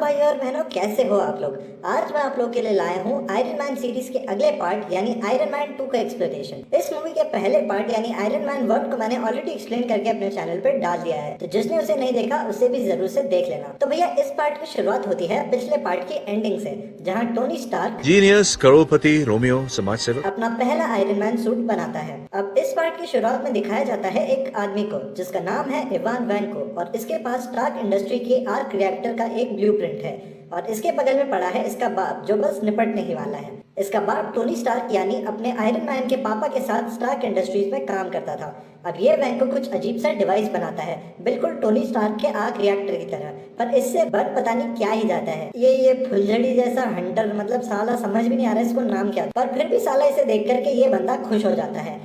भाई और बहनों, कैसे हो आप लोग। आज मैं आप लोग के लिए लाया हूँ आयरन मैन सीरीज के अगले पार्ट यानी आयरन मैन 2 का एक्सप्लेनेशन। इस मूवी के पहले पार्ट यानी आयरन मैन 1 को मैंने ऑलरेडी एक्सप्लेन करके अपने चैनल पे डाल दिया है, तो जिसने उसे नहीं देखा उसे भी जरूर से देख लेना। तो भैया इस पार्ट की शुरुआत होती है पिछले पार्ट की एंडिंग से, जहाँ टोनी स्टार्क जीनियस, करोड़पति, रोमियो, समाज सेवक अपना पहला आयरन मैन सूट बनाता है। अब इस पार्ट की शुरुआत में दिखाया जाता है एक आदमी को जिसका नाम है इवान वैंको, और इसके पास स्टार्क इंडस्ट्री के आर्क रिएक्टर का एक ब्लूप्रिंट है, और इसके बगल में पड़ा है इसका बाप जो बस निपटने ही वाला है। इसका बाप टोनी स्टार्क यानी अपने आयरन मैन के पापा के साथ स्टार्क इंडस्ट्रीज में काम करता था। अब ये वैंको कुछ अजीब सा डिवाइस बनाता है, बिल्कुल टोनी स्टार्क के आर्क रिएक्टर की तरह, पर इससे बन पता नहीं क्या ही जाता है। ये फुलझड़ी जैसा हंटर, मतलब साला समझ भी नहीं आ रहा है इसको नाम क्या, पर फिर भी साला इसे देख करके ये बंदा खुश हो जाता है।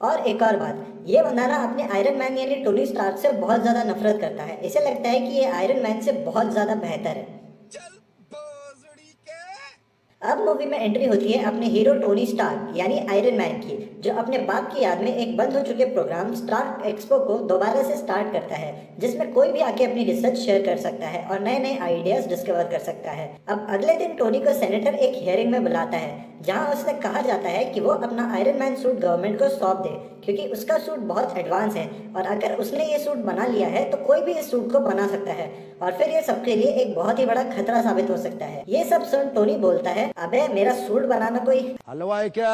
और एक और बात, ये बंदा ना अपने आयरन मैन यानी टोनी स्टार्क से बहुत ज्यादा नफरत करता है। इसे लगता है कि ये आयरन मैन से बहुत ज्यादा बेहतर है। अब मूवी में एंट्री होती है अपने हीरो टोनी स्टार्क यानी आयरन मैन की, जो अपने बाप की याद में एक बंद हो चुके प्रोग्राम स्टार्क एक्सपो को दोबारा से स्टार्ट करता है, जिसमें कोई भी आके अपनी रिसर्च शेयर कर सकता है और नए नए आइडियाज डिस्कवर कर सकता है। अब अगले दिन टोनी को सेनेटर एक हियरिंग में बुलाता है, जहां उससे कहा जाता है कि वो अपना आयरन मैन सूट गवर्नमेंट को सौंप दे, क्योंकि उसका सूट बहुत एडवांस है और अगर उसने ये सूट बना लिया है तो कोई भी इस सूट को बना सकता है और फिर ये सबके लिए एक बहुत ही बड़ा खतरा साबित हो सकता है। ये सब सुन टोनी बोलता है, अबे मेरा सूट बनाना कोई हलवा है क्या?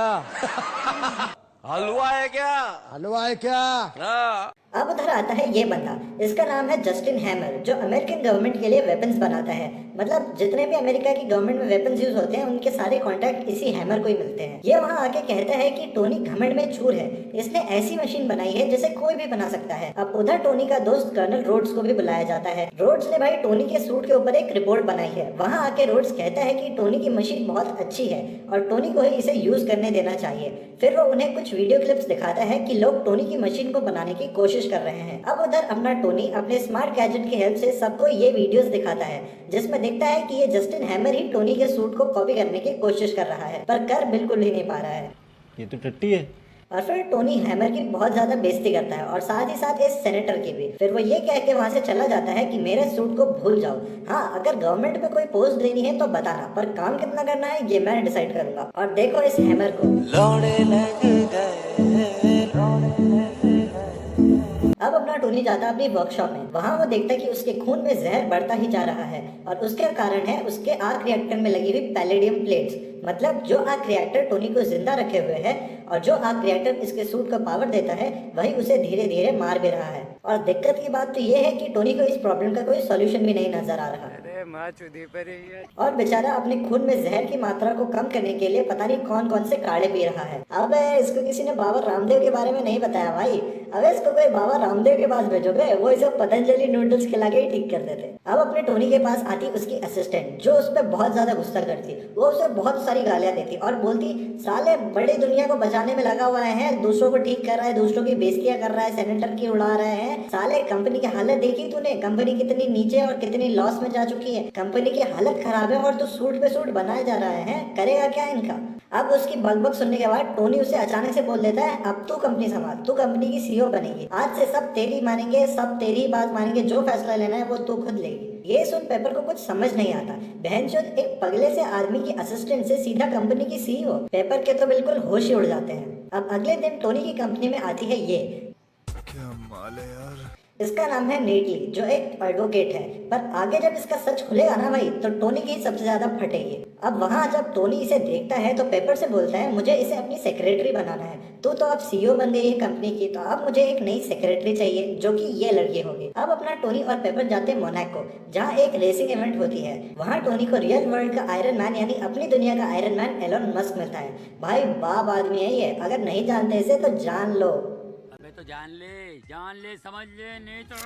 हलवा है क्या? हलवा है क्या? हाँ। अब उधर आता है ये बंदा, इसका नाम है जस्टिन हैमर, जो अमेरिकन गवर्नमेंट के लिए वेपन्स बनाता है। मतलब जितने भी अमेरिका की गवर्नमेंट में वेपन्स यूज होते हैं उनके सारे कॉन्ट्रैक्ट इसी हैमर को ही मिलते हैं। ये वहाँ आके कहता है कि टोनी घमंड में चूर है, इसने ऐसी मशीन बनाई है जिसे कोई भी बना सकता है। अब उधर टोनी का दोस्त कर्नल रोड्स को भी बुलाया जाता है। रोड्स ने भाई टोनी के सूट के ऊपर एक रिपोर्ट बनाई है। वहाँ आके रोड्स कहता है कि टोनी की मशीन बहुत अच्छी है और टोनी को ही इसे यूज करने देना चाहिए। फिर वो उन्हें कुछ वीडियो क्लिप्स दिखाता है कि लोग टोनी की मशीन को बनाने की कोशिश कर रहे हैं। अब उधर अपना टोनी अपने स्मार्ट गैजेट की हेल्प से सबको ये वीडियोस दिखाता है, जिसमें दिखता है कि ये जस्टिन हैमर ही टोनी के सूट को कॉपी करने की कोशिश कर रहा है, पर कर बिल्कुल ही नहीं पा रहा है। ये तो टट्टी है। और फिर टोनी हैमर की बहुत ज्यादा बेइज्जती करता है और साथ ही साथ इस सेनेटर की भी। फिर वो ये कह के वहां से चला जाता है कि मेरे सूट को भूल जाओ, हाँ अगर गवर्नमेंट में कोई पोस्ट देनी है तो बताना, पर काम कितना करना है ये मैं डिसाइड करूंगा। और देखो इस हैमर को, अब अपना टोनी जाता है अपनी वर्कशॉप में। वहाँ वो देखता है कि उसके खून में जहर बढ़ता ही जा रहा है और उसके कारण है उसके आर्क रिएक्टर में लगी हुई पैलेडियम प्लेट्स। मतलब जो आर्क रिएक्टर टोनी को जिंदा रखे हुए है और जो आर्क रिएक्टर इसके सूट को पावर देता है वही उसे धीरे धीरे मार भी रहा है। और दिक्कत की बात तो ये है कि टोनी को इस प्रॉब्लम का कोई सॉल्यूशन भी नहीं नजर आ रहा। और बेचारा अपने खून में जहर की मात्रा को कम करने के लिए पता नहीं कौन कौन से काढ़े पी रहा है। अब इसको किसी ने बाबा रामदेव के बारे में नहीं बताया भाई, अब इसको कोई बाबा रामदेव के पास भेजोगे, वो इसे पतंजलि नूडल्स खिला के ही ठीक कर देते। अब अपने टोनी के पास आती उसकी असिस्टेंट, जो उस पर बहुत ज्यादा गुस्सा करती। वो उसे बहुत सारी गालियां देती और बोलती, साले बड़ी दुनिया को बचाने में लगा हुआ है, दूसरों को ठीक कर रहा है, दूसरों की बेइज्जतियां कर रहा है, सेनेटर की उड़ा रहा है। साले कंपनी की हालत देखी तूने, कंपनी कितनी नीचे और कितनी लॉस में जा चुकी है, कंपनी की हालत खराब है और तू सूट पे सूट बनाए जा रहा है, करेगा क्या इनका। अब उसकी बकबक सुनने के बाद टोनी उसे अचानक से बोल देता है, अब तू कंपनी संभाल, तू कंपनी की सीईओ बनेगी, आज से सब तेरी मानेंगे, सब तेरी बात मानेंगे, जो फैसला लेना है वो तू खुद लेगी। ये सुन पेपर को कुछ समझ नहीं आता, बहनचोद एक पगले से आदमी की असिस्टेंट से सीधा कंपनी की सीईओ। पेपर के तो बिल्कुल होश ही उड़ जाते हैं। अब अगले दिन टोनी की कंपनी में आती है ये, क्या माल है यार। इसका नाम है नेटली, जो एक एडवोकेट है, पर आगे जब इसका सच खुलेगा ना भाई तो टोनी की सबसे ज्यादा फटेगी। अब वहाँ जब टोनी इसे देखता है तो पेपर से बोलता है, मुझे इसे अपनी सेक्रेटरी बनाना है, तू तो अब सीईओ बन गई है कंपनी की, तो अब मुझे एक नई सेक्रेटरी चाहिए जो कि ये लड़की होगी। अब अपना टोनी और पेपर जाते हैं मोनाको, जहाँ एक रेसिंग इवेंट होती है। वहाँ टोनी को रियल वर्ल्ड का आयरन मैन यानी अपनी दुनिया का आयरन मैन एलोन मस्क मिलता है। भाई बाप आदमी है ये, अगर नहीं जानते इसे तो जान लो। तो जान ले समझ ले, नहीं तो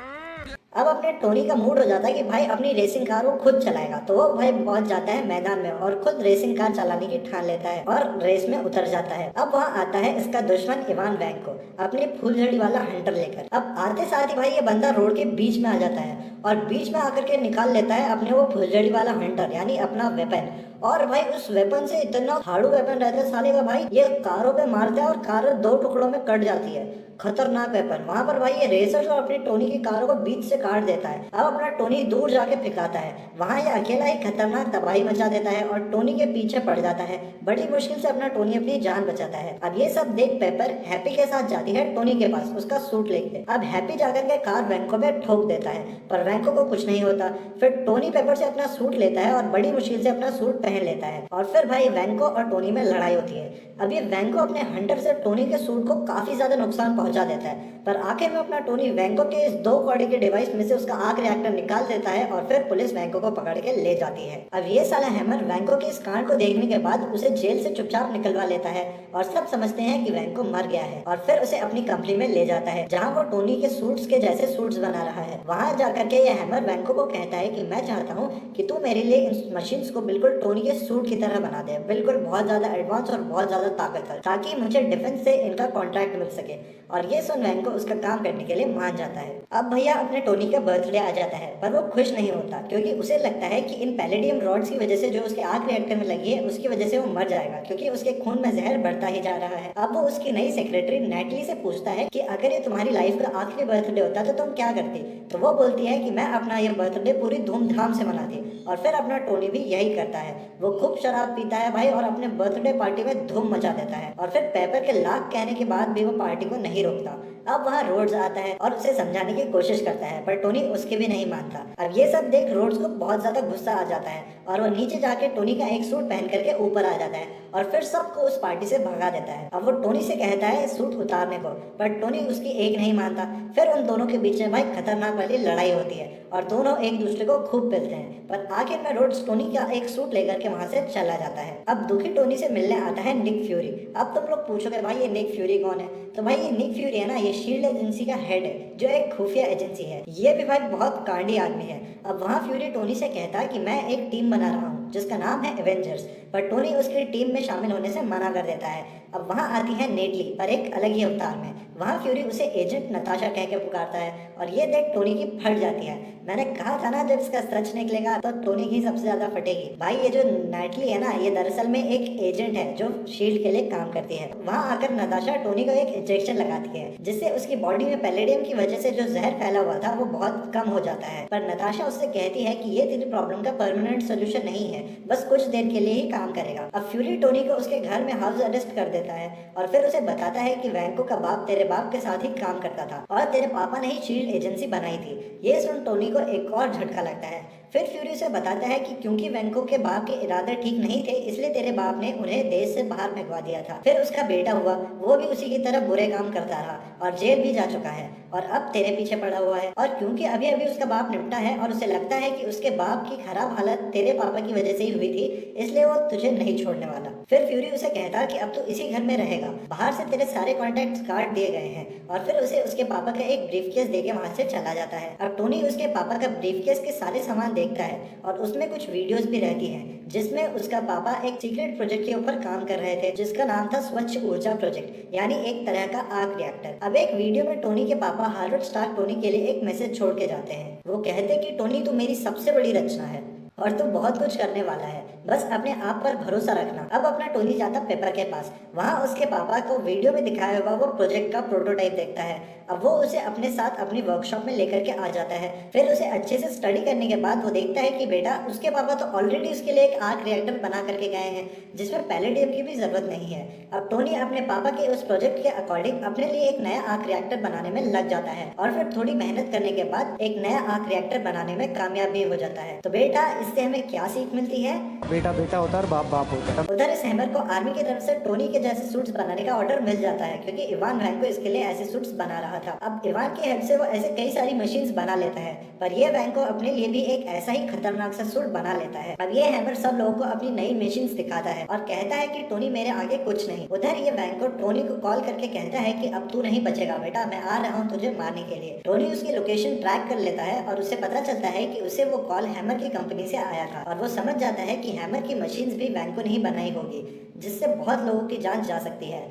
अब अपने टोनी का मूड हो जाता है कि भाई अपनी रेसिंग कार वो खुद चलाएगा, तो वो भाई पहुंच जाता है मैदान में और खुद रेसिंग कार चलाने की ठान लेता है और रेस में उतर जाता है। अब वहाँ आता है इसका दुश्मन इवान वैंको अपने फूलझड़ी वाला हंटर लेकर। अब आते साथ ही भाई ये बंदा रोड के बीच में आ जाता है और बीच में आकर के निकाल लेता है अपने वो फूलझड़ी वाला हंटर यानी अपना वेपन। और भाई उस वेपन से इतना हार्ड वेपन रहता है साले का, भाई ये कारों पे मारता है और कारें 2 टुकड़ों में कट जाती है। खतरनाक वेपन। वहां पर भाई ये रेसर्स और अपनी टोनी की कारों को बीच से काट देता है। अब अपना टोनी दूर जाके फेंकाता है। वहाँ ये अकेला ही खतरनाक तबाही मचा देता है और टोनी के पीछे पड़ जाता है। बड़ी मुश्किल से अपना टोनी अपनी जान बचाता है। अब ये सब देख पेपर हैप्पी के साथ जाती है टोनी के पास उसका सूट लेके। अब हैप्पी जाकर के कार वैंको में ठोक देता है पर वैंको को कुछ नहीं होता। फिर टोनी पेपर से अपना सूट लेता है और बड़ी मुश्किल से अपना सूट पहन लेता है और फिर भाई वैंको और टोनी में लड़ाई होती है। अब ये वैंको अपने हंटर से टोनी के सूट को काफी ज्यादा नुकसान पहुंचा देता है पर आखिर में अपना टोनी वैंको के इस 2 कौड़ी के डिवाइस में से उसका आग रिएक्टर निकाल देता है और फिर पुलिस वैंको को पकड़ के ले जाती है। अब ये साला हैमर वैंको के इस कांड को देखने के बाद उसे जेल से चुपचाप निकलवा लेता है और सब समझते हैं कि वैंको मर गया है और फिर उसे अपनी कंपनी में ले जाता है जहाँ वो टोनी के सूट्स के जैसे सूट्स बना रहा है। वहाँ जाकर के ये हैमर वैंको को कहता है कि मैं चाहता हूँ कि तू मेरे लिए इन मशीन्स को बिल्कुल टोनी के सूट की तरह बना दे, बिल्कुल बहुत ज्यादा एडवांस और बहुत ज्यादा ताकतवर, ताकि मुझे डिफेंस से इनका कॉन्ट्रैक्ट मिल सके। और ये सुन वैंको उसका काम करने के लिए मान जाता है। अब भैया अपने टोनी का बर्थडे आ जाता है पर वो खुश नहीं होता क्योंकि उसे लगता है कि इन पैलेडियम रॉड्स की वजह से जो उसके आग रिएक्टर में लगी है उसकी वजह से वो मर जाएगा क्योंकि उसके खून में जहर बढ़ता ही जा रहा है। अब वो उसकी नई सेक्रेटरी नेटली से पूछता है कि अगर ये तुम्हारी लाइफ का आखिरी बर्थडे होता तो तुम क्या करती। तो वो बोलती है कि मैं अपना ये बर्थडे पूरी धूमधाम से मनाती और फिर अपना टोनी भी यही करता है। वो खूब शराब पीता है भाई और अपने बर्थडे पार्टी में धूम मचा देता है और फिर पेपर के लाख कहने के बाद भी वो पार्टी को नहीं रोकता। अब वहाँ रोड्स आता है और उसे समझाने की कोशिश करता है पर टोनी उसकी भी नहीं मानता। अब ये सब देख रोड्स को बहुत ज्यादा गुस्सा आ जाता है और वो नीचे जाके टोनी का एक सूट पहन करके ऊपर आ जाता है और फिर सबको उस पार्टी से भगा देता है। अब वो टोनी से कहता है सूट उतारने को पर टोनी उसकी एक नहीं मानता। फिर उन दोनों के बीच में भाई खतरनाक वाली लड़ाई होती है और दोनों एक दूसरे को खूब पिलते हैं पर आखिर में रोड्स टोनी का एक सूट लेकर के वहां से चला जाता है। अब दुखी टोनी से मिलने आता है निक फ्यूरी। अब तुम लोग पूछोगे भाई ये निक फ्यूरी कौन है, तो भाई ये निक फ्यूरी है ना, ये शील्ड एजेंसी का हेड है जो एक खुफिया एजेंसी है। ये भी भाई बहुत कांडी आदमी है। अब वहाँ फ्यूरी टोनी से कहता है कि मैं एक टीम बना रहा हूँ जिसका नाम है एवेंजर्स, पर टोनी उसकी टीम में शामिल होने से मना कर देता है। अब वहाँ आती है नेटली पर एक अलग ही अवतार में। वहाँ फ्यूरी उसे एजेंट नताशा कह के पुकारता है और ये देख टोनी की फट जाती है। मैंने कहा था ना जब इसका सच निकलेगा तो टोनी की सबसे ज्यादा फटेगी। भाई ये जो नेटली है ना ये दरअसल में एक एजेंट है जो शील्ड के लिए काम करती है। वहाँ आकर नताशा टोनी को एक इंजेक्शन लगाती है जिससे उसकी बॉडी में पैलेडियम की वजह से जो जहर फैला हुआ था वो बहुत कम हो जाता है। पर नताशा उससे कहती है कि ये तेरी प्रॉब्लम का परमानेंट सोल्यूशन नहीं है, बस कुछ देर के लिए ही काम करेगा। अब फ्यूरी टोनी को उसके घर में हाउस अरेस्ट कर देता है और फिर उसे बताता है कि वैंको का बाप तेरे बाप के साथ ही काम करता था और तेरे पापा ने ही शील्ड एजेंसी बनाई थी। ये सुन टोनी को एक और झटका लगता है। फिर फ्यूरी से बताता है कि क्योंकि वैंको के बाप के इरादे ठीक नहीं थे इसलिए तेरे बाप ने उन्हें देश से बाहर भगवा दिया था। फिर उसका बेटा हुआ वो भी उसी की तरह बुरे काम करता रहा और जेल भी जा चुका है और अब तेरे पीछे पड़ा हुआ है। और क्योंकि अभी अभी उसका बाप निपटा है और उसे लगता है कि उसके बाप की खराब हालत तेरे पापा की वजह से ही हुई थी इसलिए वो तुझे नहीं छोड़ने वाला। फिर फ्यूरी उसे कहता कि अब तो इसी घर में रहेगा, बाहर से तेरे सारे कॉन्टैक्ट्स काट दिए गए हैं और फिर उसे उसके पापा का एक ब्रीफकेस देके वहां से चला जाता है। अब टोनी उसके पापा का ब्रीफकेस के सारे सामान देखता है और उसमें कुछ वीडियोस भी रहती हैं जिसमें उसका पापा एक सीक्रेट प्रोजेक्ट के ऊपर काम कर रहे थे जिसका नाम था स्वच्छ ऊर्जा प्रोजेक्ट, यानी एक तरह का आग रिएक्टर। अब एक वीडियो में टोनी के पापा हार्वर्ड स्टार्क टोनी के लिए एक मैसेज छोड़ के जाते हैं। वो कहते कि टोनी तू मेरी सबसे बड़ी रचना है और तू बहुत कुछ करने वाला है, बस अपने आप पर भरोसा रखना। अब अपना टोनी जाता पेपर के पास। वहाँ उसके पापा को वीडियो में दिखाया हुआ वो प्रोजेक्ट का प्रोटोटाइप देखता है। अब वो उसे अपने साथ अपनी वर्कशॉप में लेकर के आ जाता है। फिर उसे अच्छे से स्टडी करने के बाद वो देखता है कि बेटा उसके पापा तो ऑलरेडी उसके लिए एक आर्क रिएक्टर बना करके गए हैं जिसमें पैलेडियम की भी जरूरत नहीं है। अब टोनी अपने पापा के उस प्रोजेक्ट के अकॉर्डिंग अपने लिए एक नया आर्क रिएक्टर बनाने में लग जाता है और फिर थोड़ी मेहनत करने के बाद एक नया आर्क रिएक्टर बनाने में कामयाब भी हो जाता है। तो बेटा इससे हमें क्या सीख मिलती है? बेटा बेटा होता है, बाप बाप होता है। उधर इस हैमर को आर्मी की तरफ से टोनी के जैसे सूट्स बनाने का ऑर्डर मिल जाता है क्योंकि इवान वैंको इसके लिए ऐसे सूट्स बना रहा था। अब इवान की हेल्प से वो ऐसे कई सारी मशीन्स बना लेता है पर ये वैंको अपने लिए भी एक ऐसा ही खतरनाक सा सूट बना लेता है। अब ये हैमर सब लोगों को अपनी नई मशीन्स दिखाता है और कहता है कि टोनी मेरे आगे कुछ नहीं। उधर ये वैंको टोनी को कॉल करके कहता है कि अब तू नहीं बचेगा बेटा, मैं आ रहा हूँ तुझे मारने के लिए। टोनी उसकी लोकेशन ट्रैक कर लेता है और उसे पता चलता है कि उसे वो कॉल हैमर की कंपनी से आया था और वो समझ जाता है कि हैमर की मशीन्स भी वैंको ने ही बनाई होगी जिससे बहुत लोगों की जान जा सकती है।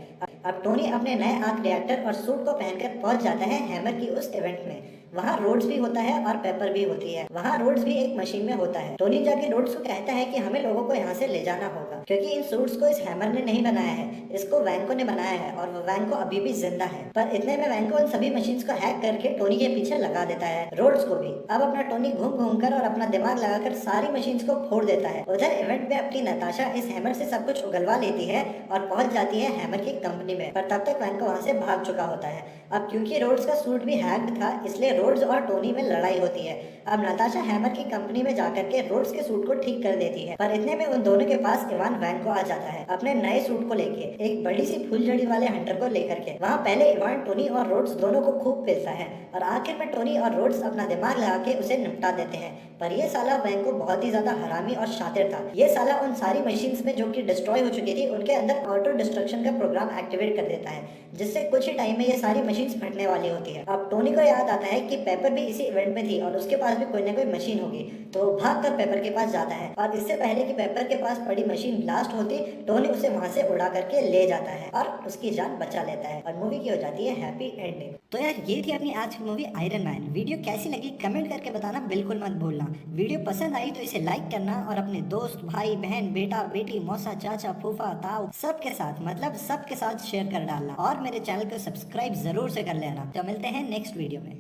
अब टोनी अपने नए आर्क रिएक्टर और सूट को पहनकर पहुंच जाता है हैमर की उस इवेंट में। वहाँ रोड्स भी होता है और पेपर भी होती है। वहाँ रोड्स भी एक मशीन में होता है। टोनी जाके रोड्स को कहता है कि हमें लोगों को यहाँ से ले जाना होगा, क्योंकि इन सूट्स को इस हैमर ने नहीं बनाया है, इसको वैंको ने बनाया है और वो वैंको अभी भी जिंदा है। पर इतने में वैंको उन सभी मशीन्स को हैक करके टोनी के पीछे लगा देता है, रोड्स को भी। अब अपना टोनी घूम घूम कर और अपना दिमाग लगाकर सारी मशीन्स को फोड़ देता है। उधर इवेंट में अपनी नताशा इस हैमर से सब कुछ उगलवा लेती है और पहुंच जाती है हैमर की कंपनी में, पर तब तक वैंको वहां से भाग चुका होता है। अब क्योंकि रोड्स का सूट भी हैक्ड था, इसलिए रोड्स और टोनी में लड़ाई होती है। अब नताशा हैमर की कंपनी में जाकर के रोड्स के सूट को ठीक कर देती है, पर इतने में उन दोनों के पास इवान वैंको आ जाता है अपने नए सूट को लेके, एक बड़ी सी फुलझड़ी वाले हंटर को लेकर के। वहाँ पहले इवान टोनी और रोड्स दोनों को खूब पिलता है और आखिर में टोनी और रोड्स अपना दिमाग लगा के उसे निपटा देते हैं। पर ये साला वैंको बहुत ही ज्यादा हरामी और शातिर था। ये साला उन सारी मशीन्स में जो कि डिस्ट्रॉय हो चुकी थी, उनके अंदर ऑटो डिस्ट्रक्शन का प्रोग्राम एक्टिवेट कर देता है, जिससे कुछ ही टाइम में ये सारी मशीन्स फटने वाली होती है। अब टोनी को याद आता है कि पेपर भी इसी इवेंट में थी और उसके पास भी कोई ना कोई मशीन होगी, तो वो भाग कर पेपर के पास जाता है और इससे पहले कि पेपर के पास पड़ी मशीन ब्लास्ट होती, टोनी उसे वहां से उड़ा करके ले जाता है और उसकी जान बचा लेता है और मूवी की हो जाती है हैप्पी एंडिंग। तो यार ये थी अपनी आज की मूवी आयरन मैन। वीडियो कैसी लगी कमेंट करके बताना बिल्कुल मत भूलना। वीडियो पसंद आई तो इसे लाइक करना और अपने दोस्त, भाई, बहन, बेटा, बेटी, मौसा, चाचा, फूफा, ताऊ सबके साथ, मतलब सबके साथ शेयर कर डालना और मेरे चैनल को सब्सक्राइब जरूर से कर लेना। तो मिलते हैं नेक्स्ट वीडियो में।